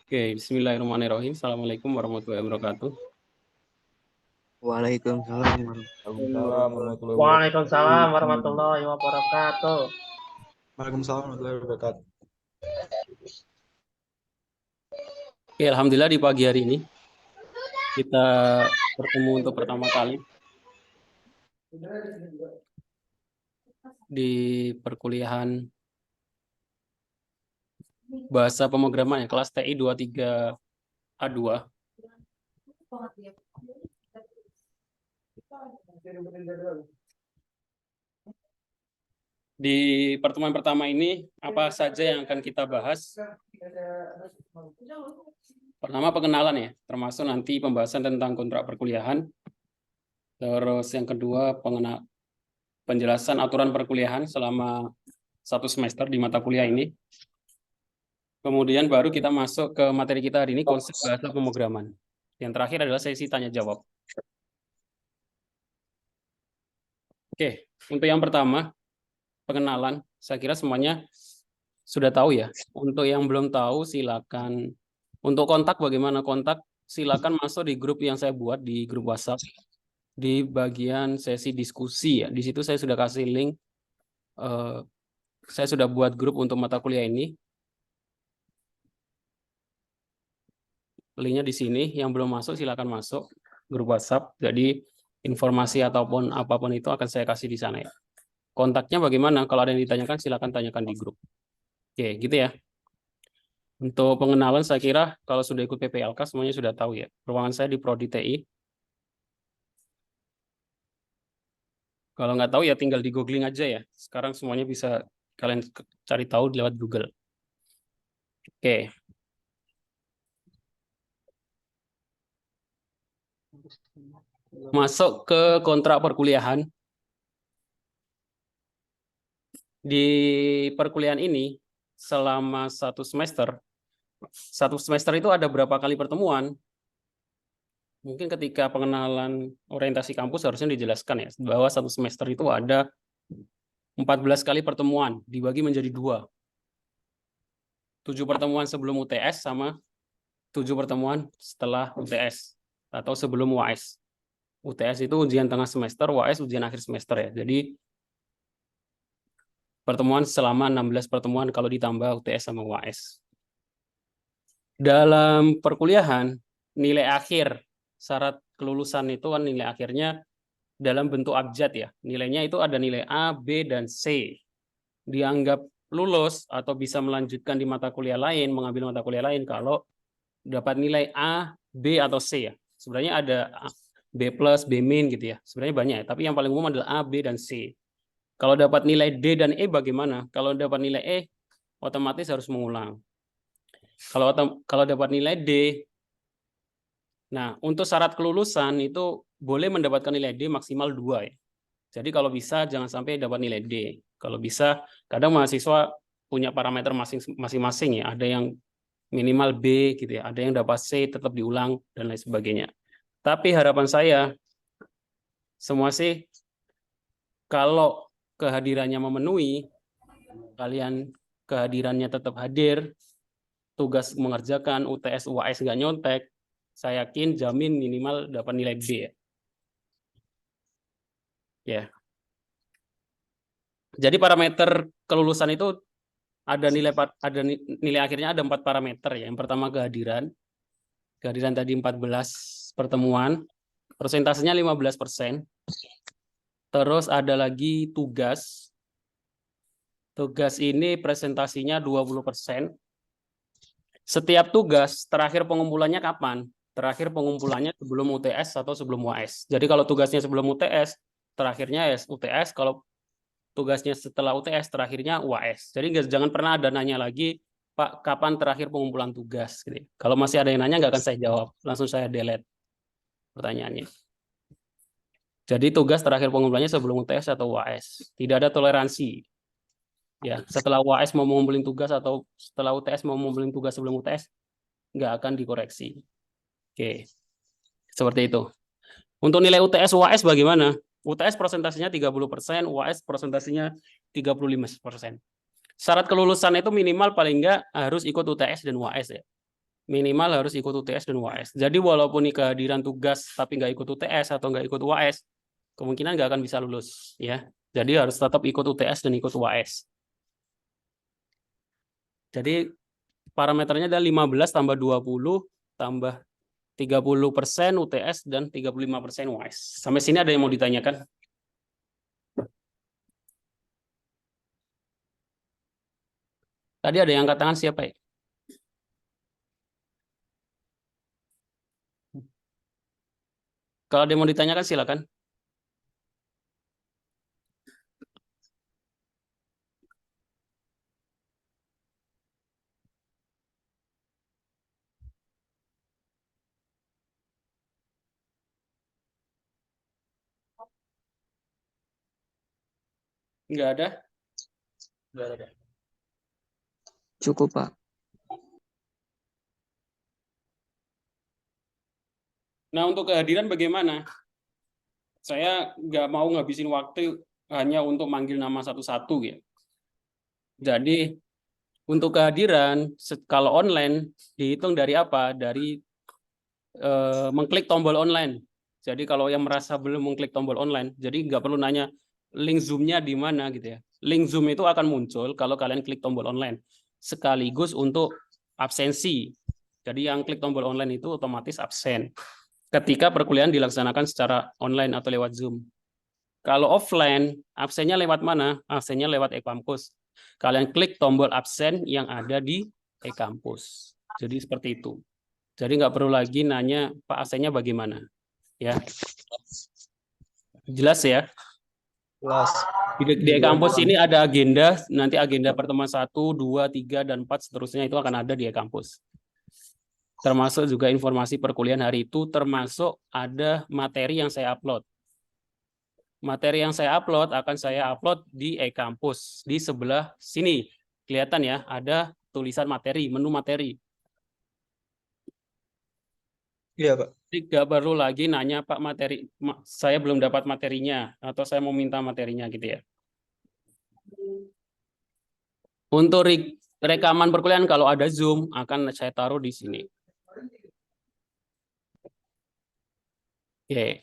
Oke, bismillahirrahmanirrahim. Assalamualaikum warahmatullahi wabarakatuh. Waalaikumsalam Waalaikumsalam warahmatullahi Waalaikumsalam wabarakatuh. warahmatullahi wabarakatuh. Waalaikumsalam warahmatullahi wabarakatuh. Oke, alhamdulillah di pagi hari ini kita bertemu untuk pertama kali di perkuliahan bahasa pemrograman ya, kelas TI 23A2. Di pertemuan pertama ini, apa saja yang akan kita bahas? Pertama, pengenalan ya, termasuk nanti pembahasan tentang kontrak perkuliahan. Terus yang kedua, penjelasan aturan perkuliahan selama 1 semester di mata kuliah ini. Kemudian baru kita masuk ke materi kita hari ini, konsep bahasa pemrograman. Yang terakhir adalah sesi tanya-jawab. Oke, untuk yang pertama, pengenalan. Saya kira semuanya sudah tahu ya. Untuk yang belum tahu, silakan. Untuk kontak, bagaimana kontak? Silakan masuk di grup yang saya buat di grup WhatsApp. Di bagian sesi diskusi ya. Di situ saya sudah kasih link. Saya sudah buat grup untuk mata kuliah ini. Linknya di sini. Yang belum masuk silakan masuk grup WhatsApp. Jadi informasi ataupun apapun itu akan saya kasih di sana ya. Kontaknya bagaimana? Kalau ada yang ditanyakan silakan tanyakan di grup. Oke, gitu ya. Untuk pengenalan saya kira kalau sudah ikut PPLK semuanya sudah tahu ya. Ruangan saya di Prodi TI. Kalau nggak tahu ya tinggal di googling aja ya. Sekarang semuanya bisa kalian cari tahu lewat Google. Oke. Masuk ke kontrak perkuliahan. Di perkuliahan ini selama 1 semester itu ada berapa kali pertemuan? Mungkin ketika pengenalan orientasi kampus harusnya dijelaskan ya, bahwa 1 semester itu ada 14 kali pertemuan, dibagi menjadi 2. 7 pertemuan sebelum UTS sama 7 pertemuan setelah UTS atau sebelum UAS. UTS itu ujian tengah semester, UAS ujian akhir semester ya. Jadi pertemuan selama 16 pertemuan kalau ditambah UTS sama UAS. Dalam perkuliahan, nilai akhir syarat kelulusan itu kan nilai akhirnya dalam bentuk abjad ya. Nilainya itu ada nilai A, B, dan C. Dianggap lulus atau bisa melanjutkan di mata kuliah lain, mengambil mata kuliah lain kalau dapat nilai A, B, atau C ya. Sebenarnya ada B+, B- gitu ya. Sebenarnya banyak ya, tapi yang paling umum adalah A, B, dan C. Kalau dapat nilai D dan E bagaimana? Kalau dapat nilai E, otomatis harus mengulang. Kalau dapat nilai D, nah untuk syarat kelulusan itu boleh mendapatkan nilai D maksimal 2 ya. Jadi kalau bisa jangan sampai dapat nilai D. Kalau bisa, kadang mahasiswa punya parameter masing-masing ya. Ada yang minimal B gitu ya, ada yang dapat C tetap diulang dan lain sebagainya. Tapi harapan saya semua sih kalau kehadirannya memenuhi, kalian kehadirannya tetap hadir, tugas mengerjakan, UTS, UAS nggak nyontek, saya yakin jamin minimal dapat nilai B ya. Ya. Jadi parameter kelulusan itu ada nilai akhirnya ada 4 parameter ya. Yang pertama kehadiran. Kehadiran tadi 14 pertemuan, persentasenya 15%. Terus ada lagi tugas. Tugas ini presentasinya 20%. Setiap tugas terakhir pengumpulannya kapan? Terakhir pengumpulannya sebelum UTS atau sebelum UAS. Jadi kalau tugasnya sebelum UTS, terakhirnya UTS. Kalau tugasnya setelah UTS, terakhirnya UAS. Jadi jangan pernah ada nanya lagi, Pak, kapan terakhir pengumpulan tugas? Gitu. Kalau masih ada yang nanya, nggak akan saya jawab. Langsung saya delete pertanyaannya. Jadi tugas terakhir pengumpulannya sebelum UTS atau UAS. Tidak ada toleransi. Ya, setelah UAS mau mengumpulin tugas atau setelah UTS mau mengumpulin tugas sebelum UTS, nggak akan dikoreksi. Oke, seperti itu. Untuk nilai UTS UAS bagaimana? UTS presentasinya 30%, UAS presentasinya 35%. Syarat kelulusan itu minimal paling nggak harus ikut UTS dan UAS ya. minimal harus ikut UTS dan UAS. Jadi walaupun nih kehadiran tugas tapi nggak ikut UTS atau nggak ikut UAS, kemungkinan nggak akan bisa lulus ya. Jadi harus tetap ikut UTS dan ikut UAS. Jadi parameternya ada 15 tambah 20 tambah 30% UTS dan 35% UAS. Sampai sini ada yang mau ditanyakan? Tadi ada yang angkat tangan siapa ya? Kalau ada yang mau ditanyakan silakan. Nggak ada? Nggak ada. Cukup, Pak. Nah, untuk kehadiran bagaimana? Saya nggak mau ngabisin waktu hanya untuk manggil nama satu-satu ya. Jadi untuk kehadiran kalau online dihitung dari apa? Dari mengklik tombol online. Jadi kalau yang merasa belum mengklik tombol online, jadi nggak perlu nanya link Zoom-nya di mana gitu ya. Link Zoom itu akan muncul kalau kalian klik tombol online. Sekaligus untuk absensi. Jadi yang klik tombol online itu otomatis absen ketika perkuliahan dilaksanakan secara online atau lewat Zoom. Kalau offline, absennya lewat mana? Absennya lewat e-kampus. Kalian klik tombol absen yang ada di e-kampus. Jadi seperti itu. Jadi nggak perlu lagi nanya Pak absennya bagaimana. Ya, jelas ya. Jelas. Di e-kampus ini ada agenda. Nanti agenda pertemuan 1, 2, 3, dan 4 seterusnya itu akan ada di e-kampus. Termasuk juga informasi perkuliahan hari itu, termasuk ada materi yang saya upload. Materi yang saya upload akan saya upload di e-kampus. Di sebelah sini, kelihatan ya, ada tulisan materi, menu materi. Iya, Pak. Jadi nggak perlu lagi nanya, Pak materi, saya belum dapat materinya, atau saya mau minta materinya gitu ya. Untuk rekaman perkuliahan kalau ada Zoom, akan saya taruh di sini. Oke.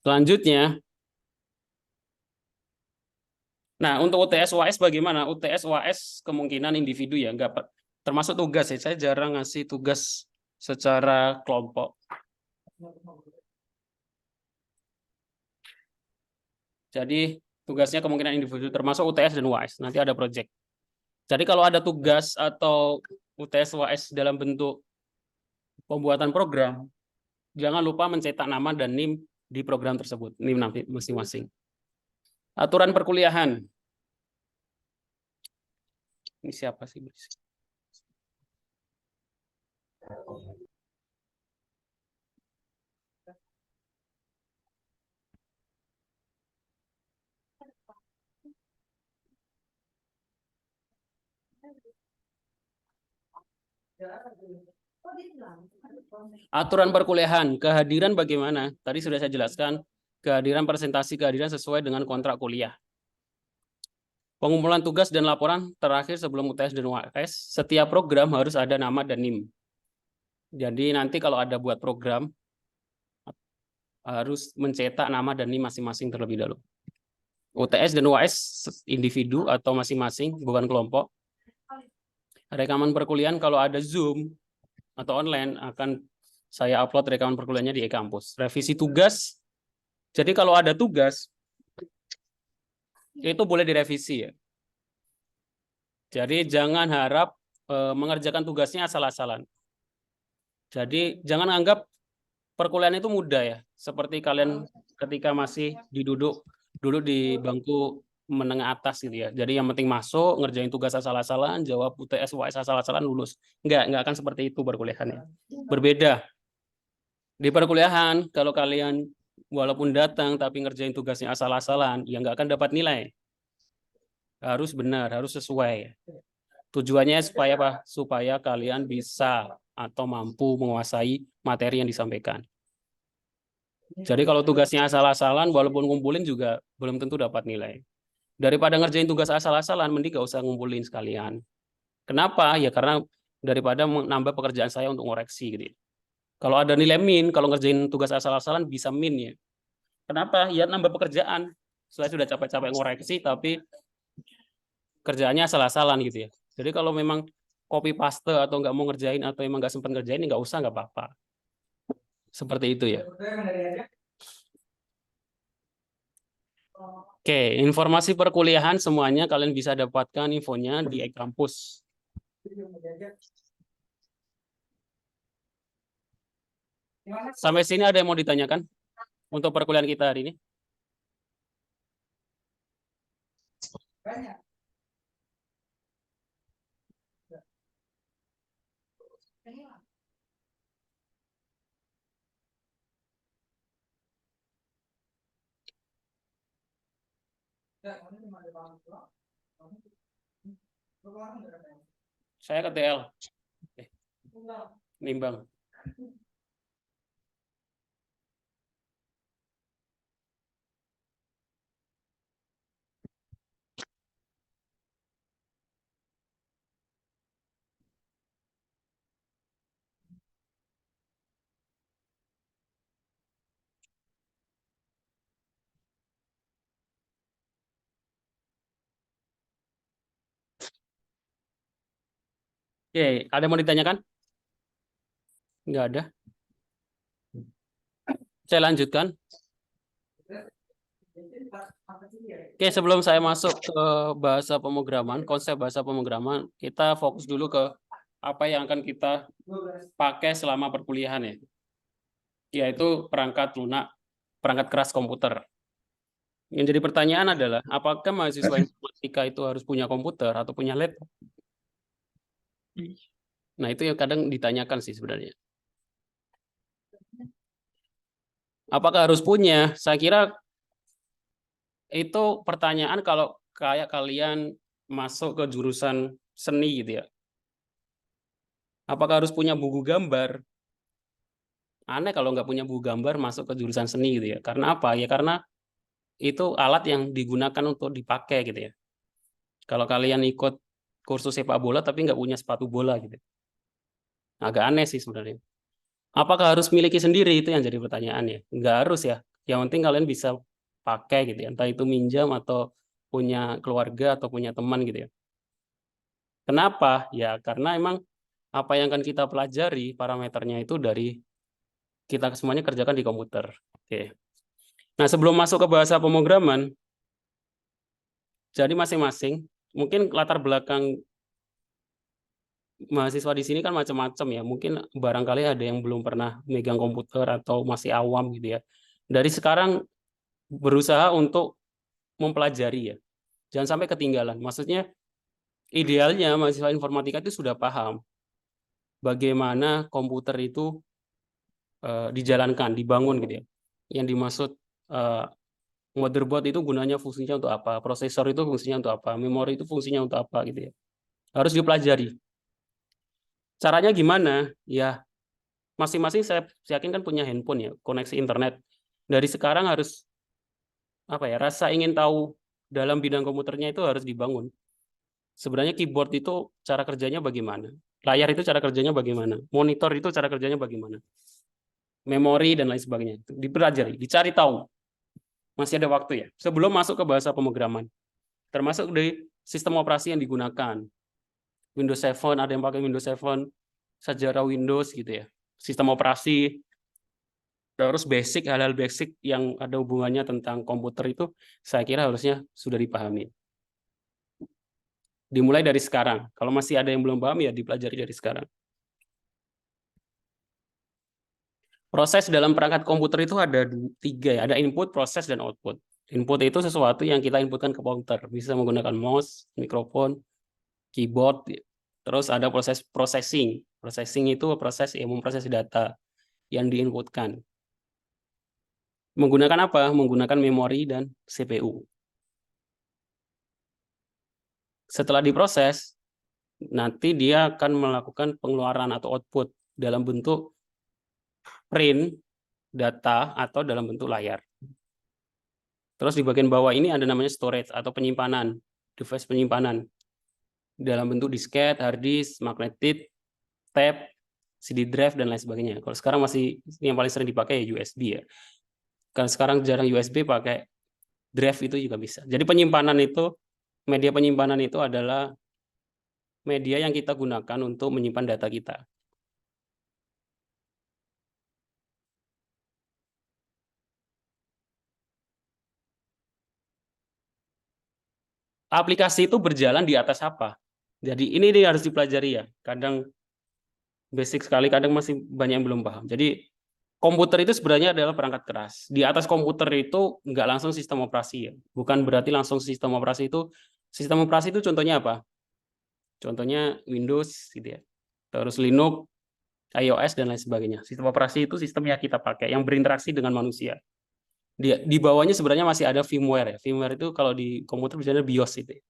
Selanjutnya, nah untuk UTS UAS bagaimana? UTS UAS kemungkinan individu ya, nggak termasuk tugas ya. Saya jarang ngasih tugas secara kelompok. Jadi tugasnya kemungkinan individu termasuk UTS dan UAS. Nanti ada project. Jadi kalau ada tugas atau UTS UAS dalam bentuk pembuatan program, jangan lupa mencetak nama dan NIM di program tersebut, NIM nanti masing-masing. Aturan perkuliahan. Ini siapa sih? Aturan perkuliahan, kehadiran bagaimana? Tadi sudah saya jelaskan, kehadiran presentasi kehadiran sesuai dengan kontrak kuliah. Pengumpulan tugas dan laporan terakhir sebelum UTS dan UAS, setiap program harus ada nama dan NIM. Jadi nanti kalau ada buat program, harus mencetak nama dan NIM masing-masing terlebih dahulu. UTS dan UAS individu atau masing-masing, bukan kelompok. Rekaman perkuliahan kalau ada Zoom atau online akan saya upload rekaman perkuliahannya di e-kampus. Revisi tugas. Jadi kalau ada tugas itu boleh direvisi ya. Jadi jangan harap mengerjakan tugasnya asal-asalan. Jadi jangan anggap perkuliahan itu mudah ya. Seperti kalian ketika masih duduk di bangku menengah atas gitu ya. Jadi yang penting masuk, ngerjain tugas asal-asalan, jawab UTS UAS asal-asalan lulus. Enggak akan seperti itu perkuliahannya. Berbeda. Di perkuliahan kalau kalian walaupun datang tapi ngerjain tugasnya asal-asalan, ya nggak akan dapat nilai. Harus benar, harus sesuai. Tujuannya supaya apa? Supaya kalian bisa atau mampu menguasai materi yang disampaikan. Jadi kalau tugasnya asal-asalan, walaupun ngumpulin juga belum tentu dapat nilai. Daripada ngerjain tugas asal-asalan, mending gak usah ngumpulin sekalian. Kenapa? Ya karena daripada menambah pekerjaan saya untuk ngoreksi gitu. Kalau ada nilai min, kalau ngerjain tugas asal-asalan bisa min ya. Kenapa? Ya nambah pekerjaan. Saya sudah capek-capek ngoreksi, tapi kerjaannya asal-asalan gitu ya. Jadi kalau memang copy paste atau nggak mau ngerjain atau emang nggak sempat ngerjain, nggak usah, nggak apa-apa. Seperti itu ya. Oke, informasi perkuliahan semuanya kalian bisa dapatkan infonya di e-kampus. Sampai sini ada yang mau ditanyakan untuk perkuliahan kita hari ini? Saya ke TL. Nimbang. Oke, ada yang mau ditanyakan? Nggak ada. Saya lanjutkan. Oke, sebelum saya masuk ke bahasa pemrograman, konsep bahasa pemrograman, kita fokus dulu ke apa yang akan kita pakai selama perkuliahan ya. Yaitu perangkat lunak, perangkat keras komputer. Yang jadi pertanyaan adalah, apakah mahasiswa informatika itu harus punya komputer atau punya laptop? Nah, itu yang kadang ditanyakan sih sebenarnya. Apakah harus punya? Saya kira itu pertanyaan kalau kayak kalian masuk ke jurusan seni gitu ya. Apakah harus punya buku gambar? Aneh kalau nggak punya buku gambar masuk ke jurusan seni gitu ya. Karena apa? Ya karena itu alat yang digunakan untuk dipakai gitu ya. Kalau kalian ikut kursus sepak bola tapi nggak punya sepatu bola gitu. Agak aneh sih sebenarnya. Apakah harus miliki sendiri? Itu yang jadi pertanyaannya. Nggak harus ya. Yang penting kalian bisa pakai gitu ya. Entah itu minjam atau punya keluarga atau punya teman gitu ya. Kenapa? Ya karena emang apa yang akan kita pelajari parameternya itu dari kita semuanya kerjakan di komputer. Oke. Nah, sebelum masuk ke bahasa pemrograman, jadi masing-masing mungkin latar belakang mahasiswa di sini kan macam-macam ya. Mungkin barangkali ada yang belum pernah megang komputer atau masih awam gitu ya. Dari sekarang berusaha untuk mempelajari ya. Jangan sampai ketinggalan. Maksudnya idealnya mahasiswa informatika itu sudah paham bagaimana komputer itu dijalankan, dibangun gitu ya. Yang dimaksud motherboard itu gunanya fungsinya untuk apa, prosesor itu fungsinya untuk apa, memori itu fungsinya untuk apa gitu ya. Harus dipelajari. Caranya gimana? Ya, masing-masing saya yakin kan punya handphone ya, koneksi internet. Dari sekarang harus apa ya? Rasa ingin tahu dalam bidang komputernya itu harus dibangun. Sebenarnya keyboard itu cara kerjanya bagaimana? Layar itu cara kerjanya bagaimana? Monitor itu cara kerjanya bagaimana? Memori dan lain sebagainya. Dipelajari, dicari tahu. Masih ada waktu ya. Sebelum masuk ke bahasa pemrograman. Termasuk dari sistem operasi yang digunakan. Windows 7, ada yang pakai Windows 7, sejarah Windows gitu ya. Sistem operasi, terus basic, hal-hal basic yang ada hubungannya tentang komputer itu saya kira harusnya sudah dipahami. Dimulai dari sekarang. Kalau masih ada yang belum paham ya dipelajari dari sekarang. Proses dalam perangkat komputer itu ada tiga ya, ada input, proses, dan output. Input itu sesuatu yang kita inputkan ke komputer, bisa menggunakan mouse, mikrofon, keyboard, terus ada proses processing. Processing itu proses yang memproses data yang diinputkan. Menggunakan apa? Menggunakan memori dan CPU. Setelah diproses, nanti dia akan melakukan pengeluaran atau output dalam bentuk print, data, atau dalam bentuk layar. Terus di bagian bawah ini ada namanya storage atau penyimpanan, device penyimpanan. Dalam bentuk disket, hard disk, magnetic, tab, CD drive, dan lain sebagainya. Kalau sekarang masih yang paling sering dipakai ya USB ya. Kan sekarang jarang USB, pakai drive itu juga bisa. Jadi penyimpanan itu, media penyimpanan itu adalah media yang kita gunakan untuk menyimpan data kita. Aplikasi itu berjalan di atas apa? Jadi ini harus dipelajari ya. Kadang basic sekali, kadang masih banyak yang belum paham. Jadi komputer itu sebenarnya adalah perangkat keras. Di atas komputer itu nggak langsung sistem operasi ya. Bukan berarti langsung sistem operasi itu. Sistem operasi itu contohnya apa? Contohnya Windows gitu ya. Terus Linux, iOS, dan lain sebagainya. Sistem operasi itu sistem yang kita pakai, yang berinteraksi dengan manusia. Di bawahnya sebenarnya masih ada firmware ya. Firmware itu kalau di komputer biasanya BIOS itu.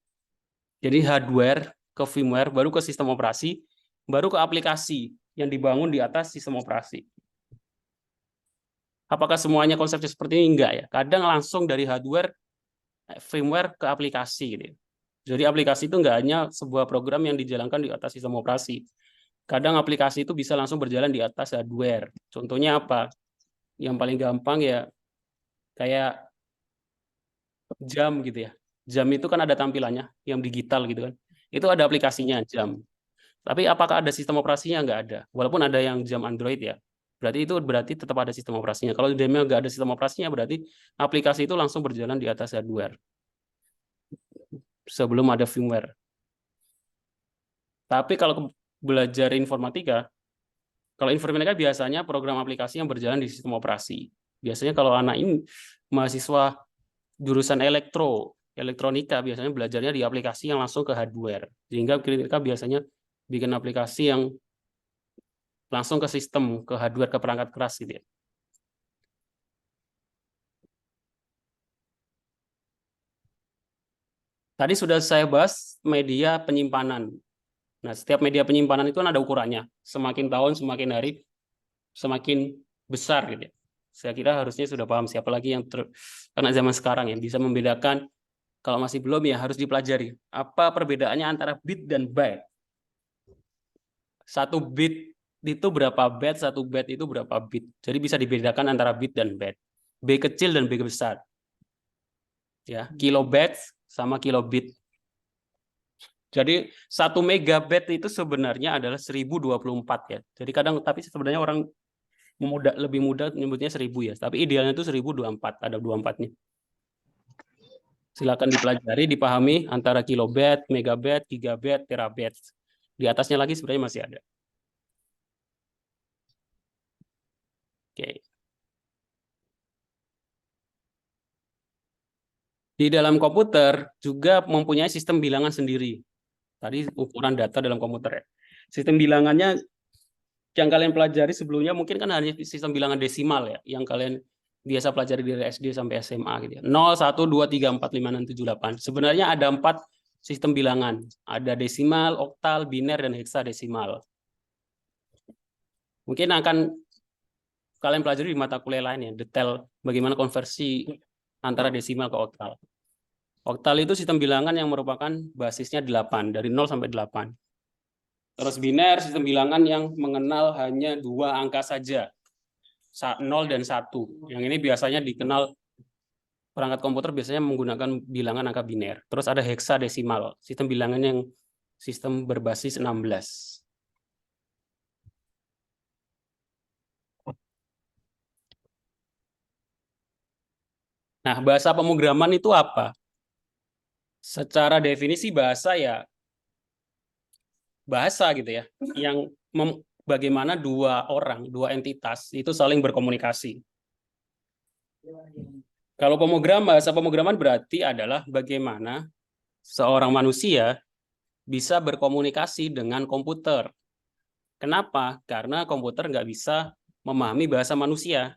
Jadi hardware ke firmware, baru ke sistem operasi, baru ke aplikasi yang dibangun di atas sistem operasi. Apakah semuanya konsepnya seperti ini? Enggak ya. Kadang langsung dari hardware, firmware ke aplikasi gitu. Jadi aplikasi itu enggak hanya sebuah program yang dijalankan di atas sistem operasi. Kadang aplikasi itu bisa langsung berjalan di atas hardware. Contohnya apa? Yang paling gampang ya kayak jam gitu ya. Jam itu kan ada tampilannya yang digital gitu kan. Itu ada aplikasinya jam. Tapi apakah ada sistem operasinya? Nggak ada. Walaupun ada yang jam Android ya. Berarti tetap ada sistem operasinya. Kalau jamnya nggak ada sistem operasinya, berarti aplikasi itu langsung berjalan di atas hardware. Sebelum ada firmware. Tapi kalau belajar informatika, kalau informatika biasanya program aplikasi yang berjalan di sistem operasi. Biasanya kalau anak ini mahasiswa jurusan elektronika biasanya belajarnya di aplikasi yang langsung ke hardware. Sehingga mereka biasanya bikin aplikasi yang langsung ke sistem, ke hardware, ke perangkat keras gitu ya. Tadi sudah saya bahas media penyimpanan. Nah, setiap media penyimpanan itu kan ada ukurannya. Semakin tahun, semakin hari, semakin besar gitu ya. Saya kira harusnya sudah paham, siapa lagi yang karena zaman sekarang ya bisa membedakan. Kalau masih belum ya harus dipelajari. Apa perbedaannya antara bit dan byte? Satu bit itu berapa byte, satu byte itu berapa bit. Jadi bisa dibedakan antara bit dan byte. B kecil dan B besar. Ya, kilobyte sama kilobit. Jadi 1 megabyte itu sebenarnya adalah 1024 ya. Jadi kadang tapi sebenarnya orang lebih mudah menyebutnya 1000 ya. Tapi idealnya itu 1024, ada 24-nya. Silakan dipelajari, dipahami antara kilobyte, megabyte, gigabyte, terabyte. Di atasnya lagi sebenarnya masih ada. Oke. Di dalam komputer juga mempunyai sistem bilangan sendiri. Tadi ukuran data dalam komputer ya. Sistem bilangannya yang kalian pelajari sebelumnya mungkin kan hanya sistem bilangan desimal ya, yang kalian biasa pelajari dari SD sampai SMA gitu ya. 0, 1, 2, 3, 4, 5, 6, 7, 8. Sebenarnya ada 4 sistem bilangan. Ada desimal, oktal, biner, dan heksadesimal. Mungkin akan kalian pelajari di mata kuliah lain ya, detail bagaimana konversi antara desimal ke oktal. Oktal itu sistem bilangan yang merupakan basisnya 8, dari 0 sampai 8. Terus biner, sistem bilangan yang mengenal hanya 2 angka saja, 0 dan 1. Yang ini biasanya dikenal perangkat komputer biasanya menggunakan bilangan angka biner. Terus ada heksadesimal, sistem bilangan yang sistem berbasis 16. Nah, bahasa pemrograman itu apa? Secara definisi bahasa ya bahasa gitu ya, yang bagaimana dua entitas itu saling berkomunikasi. Kalau bahasa pemrograman berarti adalah bagaimana seorang manusia bisa berkomunikasi dengan komputer. Kenapa? Karena komputer nggak bisa memahami bahasa manusia.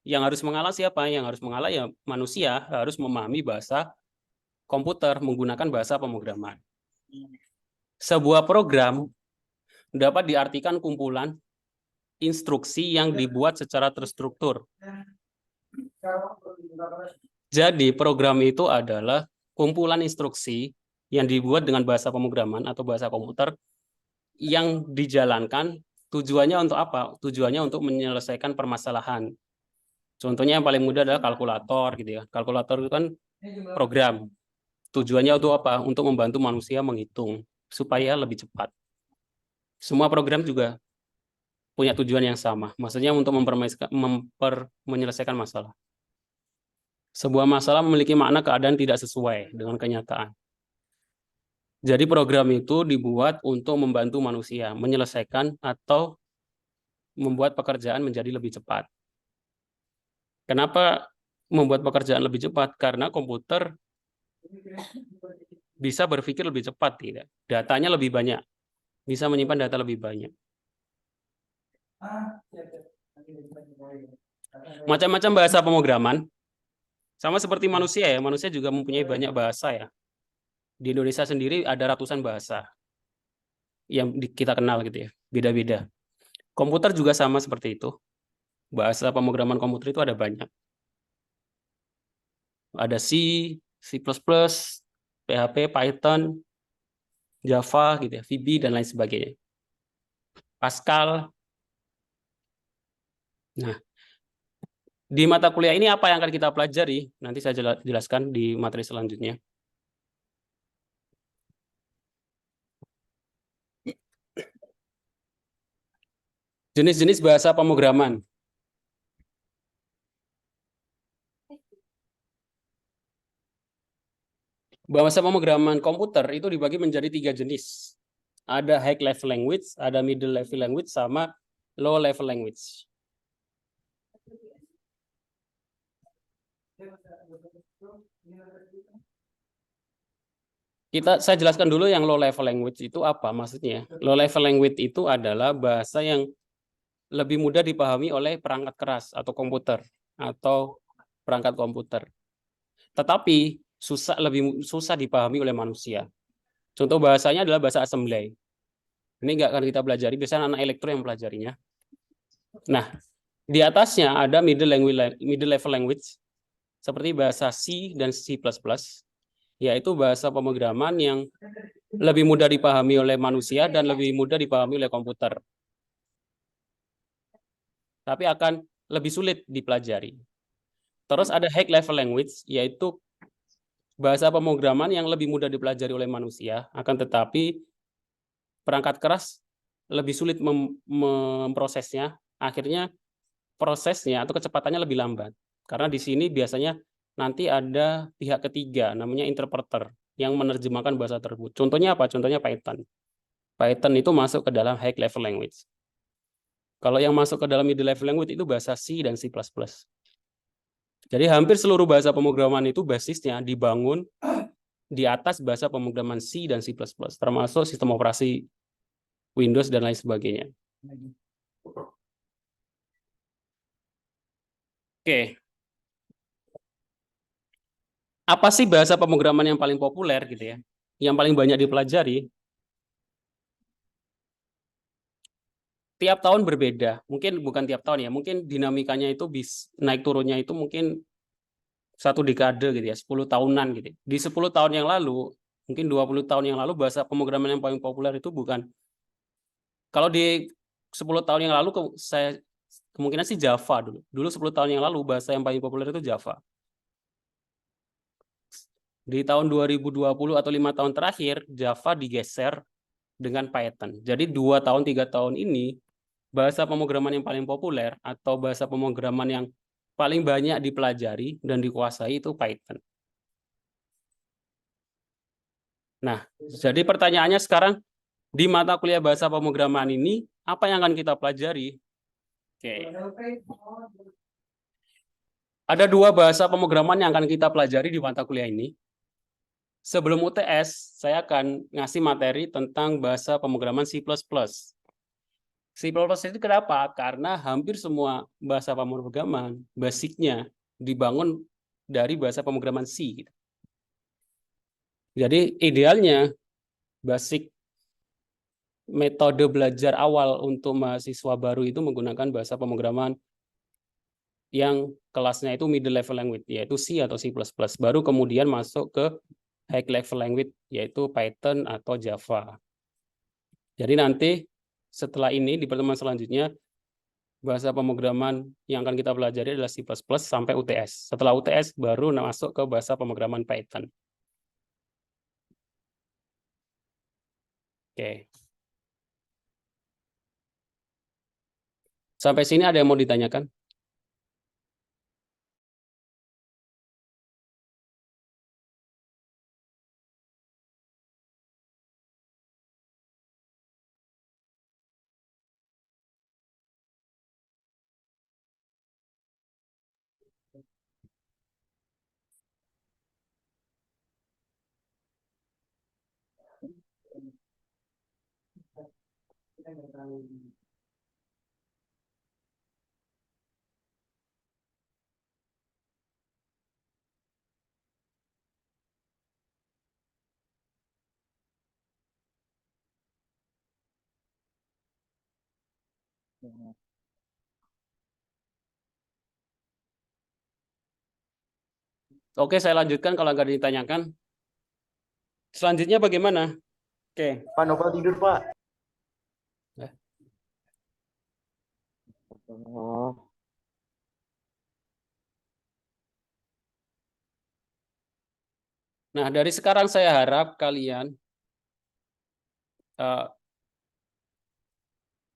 Yang harus mengalah siapa? Yang harus mengalah ya manusia harus memahami bahasa komputer menggunakan bahasa pemrograman. Sebuah program dapat diartikan kumpulan instruksi yang dibuat secara terstruktur. Jadi program itu adalah kumpulan instruksi yang dibuat dengan bahasa pemrograman atau bahasa komputer yang dijalankan. Tujuannya untuk apa? Tujuannya untuk menyelesaikan permasalahan. Contohnya yang paling mudah adalah kalkulator gitu ya. Kalkulator itu kan program. Tujuannya untuk apa? Untuk membantu manusia menghitung supaya lebih cepat. Semua program juga punya tujuan yang sama. Maksudnya untuk menyelesaikan masalah. Sebuah masalah memiliki makna keadaan tidak sesuai dengan kenyataan. Jadi program itu dibuat untuk membantu manusia menyelesaikan atau membuat pekerjaan menjadi lebih cepat. Kenapa membuat pekerjaan lebih cepat? Karena komputer bisa berpikir lebih cepat, tidak? Datanya lebih banyak, bisa menyimpan data lebih banyak. Macam-macam bahasa pemrograman, sama seperti manusia ya. Manusia juga mempunyai banyak bahasa ya. Di Indonesia sendiri ada ratusan bahasa yang kita kenal gitu ya, beda-beda. Komputer juga sama seperti itu. Bahasa pemrograman komputer itu ada banyak. Ada C, C++, PHP, Python, Java gitu ya, VB dan lain sebagainya. Pascal. Nah, di mata kuliah ini apa yang akan kita pelajari? Nanti saya jelaskan di materi selanjutnya. Jenis-jenis bahasa pemrograman. Bahasa pemrograman komputer itu dibagi menjadi 3 jenis. Ada high level language, ada middle level language, sama low level language. Saya jelaskan dulu yang low level language itu apa maksudnya. Low level language itu adalah bahasa yang lebih mudah dipahami oleh perangkat keras atau komputer atau perangkat komputer. Tetapi lebih susah dipahami oleh manusia. Contoh bahasanya adalah bahasa assembly. Ini nggak akan kita pelajari, biasanya anak elektro yang pelajarinya. Nah, di atasnya ada middle level language seperti bahasa C dan C++, yaitu bahasa pemrograman yang lebih mudah dipahami oleh manusia dan lebih mudah dipahami oleh komputer. Tapi akan lebih sulit dipelajari. Terus ada high level language, yaitu bahasa pemrograman yang lebih mudah dipelajari oleh manusia, akan tetapi perangkat keras lebih sulit memprosesnya, akhirnya prosesnya atau kecepatannya lebih lambat. Karena di sini biasanya nanti ada pihak ketiga, namanya interpreter, yang menerjemahkan bahasa tersebut. Contohnya apa? Contohnya Python. Python itu masuk ke dalam high level language. Kalau yang masuk ke dalam middle level language itu bahasa C dan C++. Jadi hampir seluruh bahasa pemrograman itu basisnya dibangun di atas bahasa pemrograman C dan C++, termasuk sistem operasi Windows dan lain sebagainya. Oke. Apa sih bahasa pemrograman yang paling populer gitu ya? Yang paling banyak dipelajari? Tiap tahun berbeda. Mungkin bukan tiap tahun ya, mungkin dinamikanya itu naik turunnya itu mungkin 1 dekade gitu ya, 10 tahunan gitu. Di 10 tahun yang lalu, mungkin 20 tahun yang lalu bahasa pemrograman yang paling populer itu bukan. Kalau di 10 tahun yang lalu saya kemungkinan sih Java dulu. Dulu 10 tahun yang lalu bahasa yang paling populer itu Java. Di tahun 2020 atau 5 tahun terakhir Java digeser dengan Python. Jadi 2 tahun 3 tahun ini bahasa pemrograman yang paling populer atau bahasa pemrograman yang paling banyak dipelajari dan dikuasai itu Python. Nah, jadi pertanyaannya sekarang di mata kuliah bahasa pemrograman ini apa yang akan kita pelajari? Oke. Ada 2 bahasa pemrograman yang akan kita pelajari di mata kuliah ini. Sebelum UTS, saya akan ngasih materi tentang bahasa pemrograman C++. C++ itu kenapa? Karena hampir semua bahasa pemrograman basicnya dibangun dari bahasa pemrograman C. Jadi idealnya basic metode belajar awal untuk mahasiswa baru itu menggunakan bahasa pemrograman yang kelasnya itu middle level language, yaitu C atau C++. Baru kemudian masuk ke high level language, yaitu Python atau Java. Jadi nanti setelah ini di pertemuan selanjutnya, bahasa pemrograman yang akan kita pelajari adalah C++ sampai UTS. Setelah UTS baru masuk ke bahasa pemrograman Python. Oke. Sampai sini ada yang mau ditanyakan? Oke, saya lanjutkan kalau nggak ditanyakan. Selanjutnya bagaimana? Oke. Pak Novel tidur, Pak. Nah, dari sekarang saya harap kalian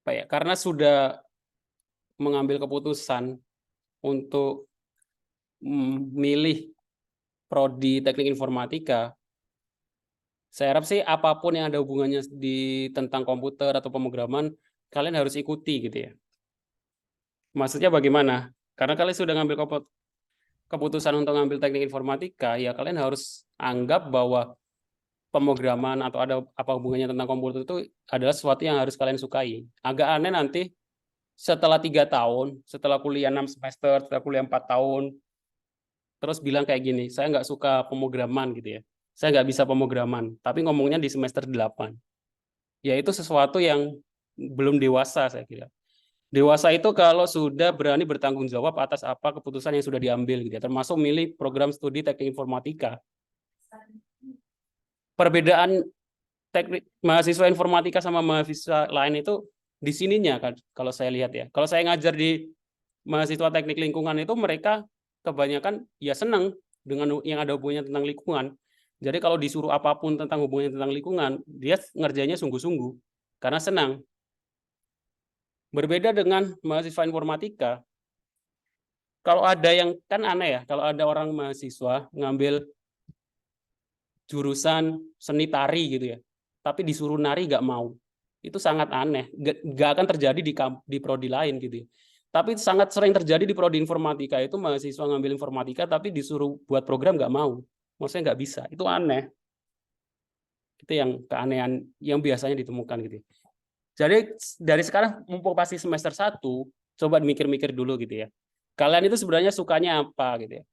karena sudah mengambil keputusan untuk memilih prodi teknik informatika, saya harap sih apapun yang ada hubungannya tentang komputer atau pemrograman, kalian harus ikuti gitu ya. Maksudnya bagaimana? Karena kalian sudah ngambil keputusan untuk ngambil teknik informatika, ya kalian harus anggap bahwa pemrograman atau ada apa hubungannya tentang komputer itu adalah sesuatu yang harus kalian sukai. Agak aneh nanti setelah 3 tahun, setelah kuliah 6 semester, setelah kuliah 4 tahun, terus bilang kayak gini, saya nggak suka pemrograman gitu ya. Saya nggak bisa pemrograman, tapi ngomongnya di semester 8. Ya itu sesuatu yang belum dewasa saya kira. Dewasa itu kalau sudah berani bertanggung jawab atas apa keputusan yang sudah diambil gitu ya, termasuk milih program studi teknik informatika. Perbedaan teknik mahasiswa informatika sama mahasiswa lain itu di sininya kan kalau saya lihat ya. Kalau saya ngajar di mahasiswa teknik lingkungan itu mereka kebanyakan ya senang dengan yang ada hubungannya tentang lingkungan. Jadi kalau disuruh apapun tentang hubungannya tentang lingkungan, dia ngerjainnya sungguh-sungguh karena senang. Berbeda dengan mahasiswa informatika, kalau ada yang kan aneh ya, kalau ada orang mahasiswa ngambil jurusan seni tari gitu ya, tapi disuruh nari nggak mau, itu sangat aneh. Nggak akan terjadi di prodi lain gitu ya. Tapi sangat sering terjadi di prodi informatika itu mahasiswa ngambil informatika tapi disuruh buat program nggak mau, maksudnya nggak bisa, itu aneh. Itu yang keanehan yang biasanya ditemukan gitu. Jadi dari sekarang mumpung pasti semester 1, coba mikir-mikir dulu gitu ya. Kalian itu sebenarnya sukanya apa gitu ya.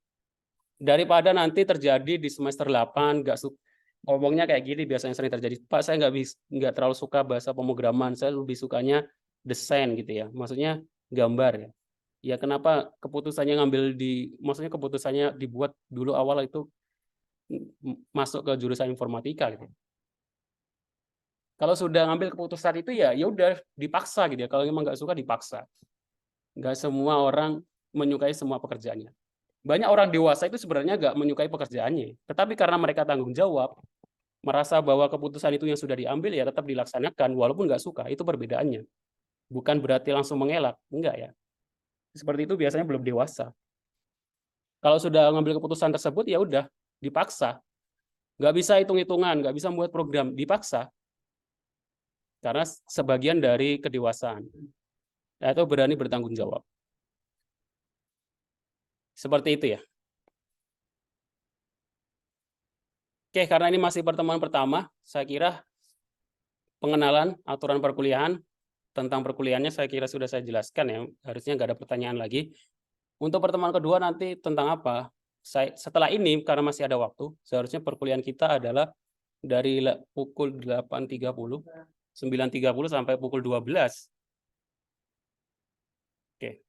Daripada nanti terjadi di semester 8 nggak ngomongnya kayak gini biasanya sering terjadi. Pak, saya nggak terlalu suka bahasa pemrograman, saya lebih sukanya desain gitu ya. Maksudnya gambar ya. Ya kenapa maksudnya keputusannya dibuat dulu awal itu masuk ke jurusan informatika gitu. Kalau sudah ngambil keputusan itu ya udah dipaksa gitu ya. Kalau memang nggak suka dipaksa. Nggak semua orang menyukai semua pekerjaannya. Banyak orang dewasa itu sebenarnya nggak menyukai pekerjaannya, tetapi karena mereka tanggung jawab, merasa bahwa keputusan itu yang sudah diambil ya tetap dilaksanakan walaupun nggak suka. Itu perbedaannya. Bukan berarti langsung mengelak, enggak ya. Seperti itu biasanya belum dewasa. Kalau sudah ngambil keputusan tersebut ya udah dipaksa. Nggak bisa hitung-hitungan, nggak bisa membuat program, dipaksa. Karena sebagian dari kedewasaan. Atau berani bertanggung jawab. Seperti itu ya. Oke, karena ini masih pertemuan pertama, saya kira pengenalan aturan perkuliahan, tentang perkuliahannya saya kira sudah saya jelaskan ya, harusnya nggak ada pertanyaan lagi. Untuk pertemuan kedua nanti tentang apa? Setelah ini, karena masih ada waktu, seharusnya perkuliahan kita adalah dari pukul 8.30 9.30 sampai pukul 12. Oke.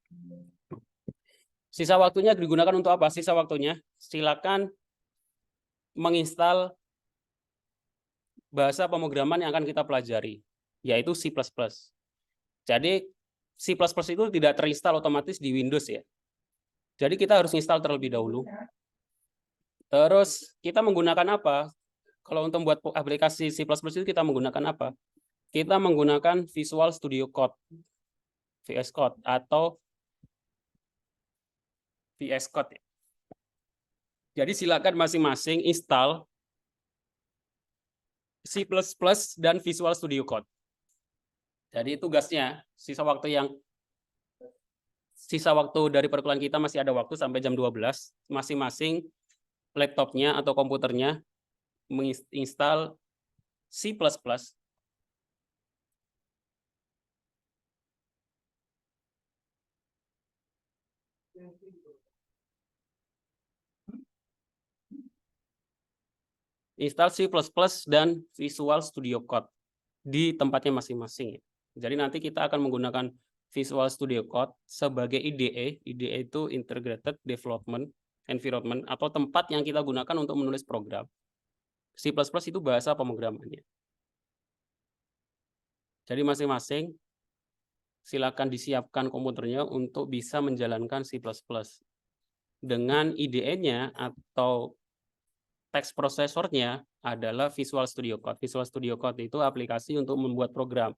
Sisa waktunya digunakan untuk apa? Sisa waktunya silakan menginstal bahasa pemrograman yang akan kita pelajari, yaitu C++. Jadi C++ itu tidak terinstall otomatis di Windows ya. Jadi kita harus install terlebih dahulu. Terus kita menggunakan apa? Kalau untuk membuat aplikasi C++ itu kita menggunakan apa? Kita menggunakan Visual Studio Code, VS Code atau VS Code. Jadi silakan masing-masing install C++ dan Visual Studio Code. Jadi tugasnya sisa waktu dari perkuliahan kita masih ada waktu sampai jam 12. Masing-masing laptopnya atau komputernya menginstal C++. Install C++ dan Visual Studio Code di tempatnya masing-masing. Jadi nanti kita akan menggunakan Visual Studio Code sebagai IDE. IDE itu Integrated Development Environment atau tempat yang kita gunakan untuk menulis program. C++ itu bahasa pemrogramannya. Jadi masing-masing silakan disiapkan komputernya untuk bisa menjalankan C++. Dengan IDE-nya atau teks prosesornya adalah Visual Studio Code. Visual Studio Code itu aplikasi untuk membuat program.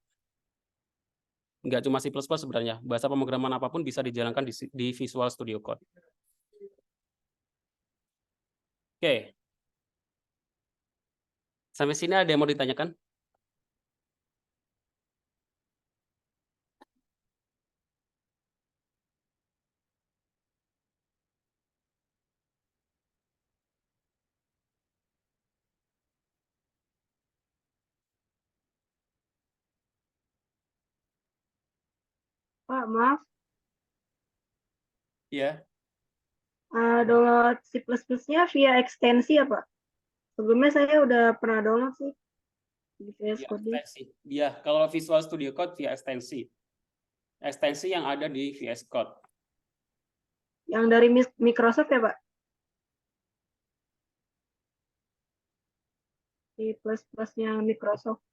Nggak cuma C++ sebenarnya, bahasa pemrograman apapun bisa dijalankan di Visual Studio Code. Oke. Sampai sini ada yang mau ditanyakan? Pak, maaf, Iya. download C++-nya via ekstensi ya, Pak? Sebelumnya saya udah pernah download sih di VS Code. Iya, kalau Visual Studio Code via ekstensi. Ekstensi yang ada di VS Code. Yang dari Microsoft ya, Pak? C++-nya Microsoft.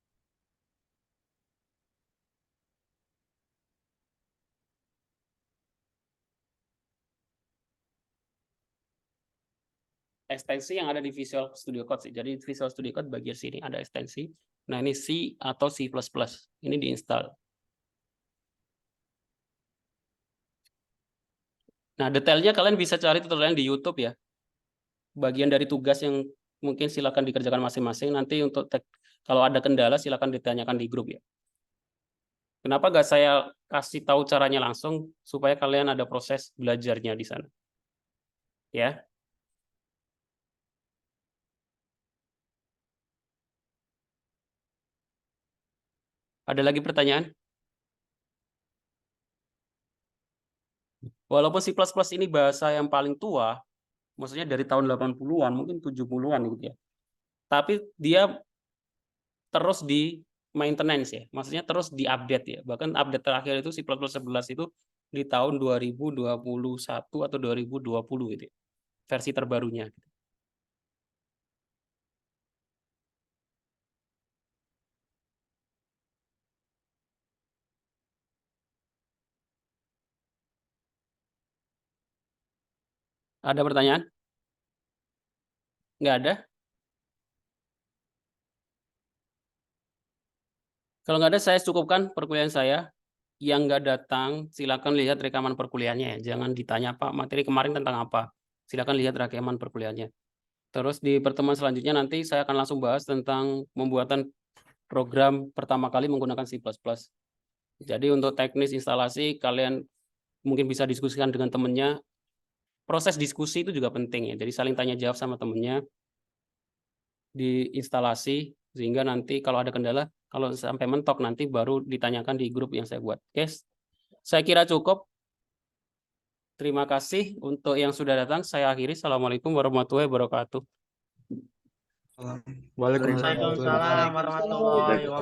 Ekstensi yang ada di Visual Studio Code sih. Jadi Visual Studio Code bagian sini ada ekstensi. Nah, ini C atau C++. Ini diinstal. Nah, detailnya kalian bisa cari tutorialnya di YouTube ya. Bagian dari tugas yang mungkin silakan dikerjakan masing-masing. Nanti untuk kalau ada kendala silakan ditanyakan di grup ya. Kenapa nggak saya kasih tahu caranya langsung supaya kalian ada proses belajarnya di sana. Ya. Ada lagi pertanyaan? Walaupun C++ ini bahasa yang paling tua, maksudnya dari tahun 80-an, mungkin 70-an gitu ya. Tapi dia terus di maintenance ya, maksudnya terus diupdate ya. Bahkan update terakhir itu C++ 11 itu di tahun 2021 atau 2020 gitu ya. Versi terbarunya. Ada pertanyaan? Nggak ada? Kalau nggak ada, saya cukupkan perkuliahan saya. Yang nggak datang, silakan lihat rekaman perkuliahannya ya. Jangan ditanya, Pak, materi kemarin tentang apa. Silakan lihat rekaman perkuliahannya. Terus di pertemuan selanjutnya nanti saya akan langsung bahas tentang pembuatan program pertama kali menggunakan C++. Jadi untuk teknis instalasi, kalian mungkin bisa diskusikan dengan temannya. Proses diskusi itu juga penting ya. Jadi saling tanya jawab sama temannya di instalasi, sehingga nanti kalau ada kendala, kalau sampai mentok nanti baru ditanyakan di grup yang saya buat. Oke, saya kira cukup. Terima kasih untuk yang sudah datang. Saya akhiri. Assalamualaikum warahmatullahi wabarakatuh. Waalaikumsalam warahmatullahi wabarakatuh.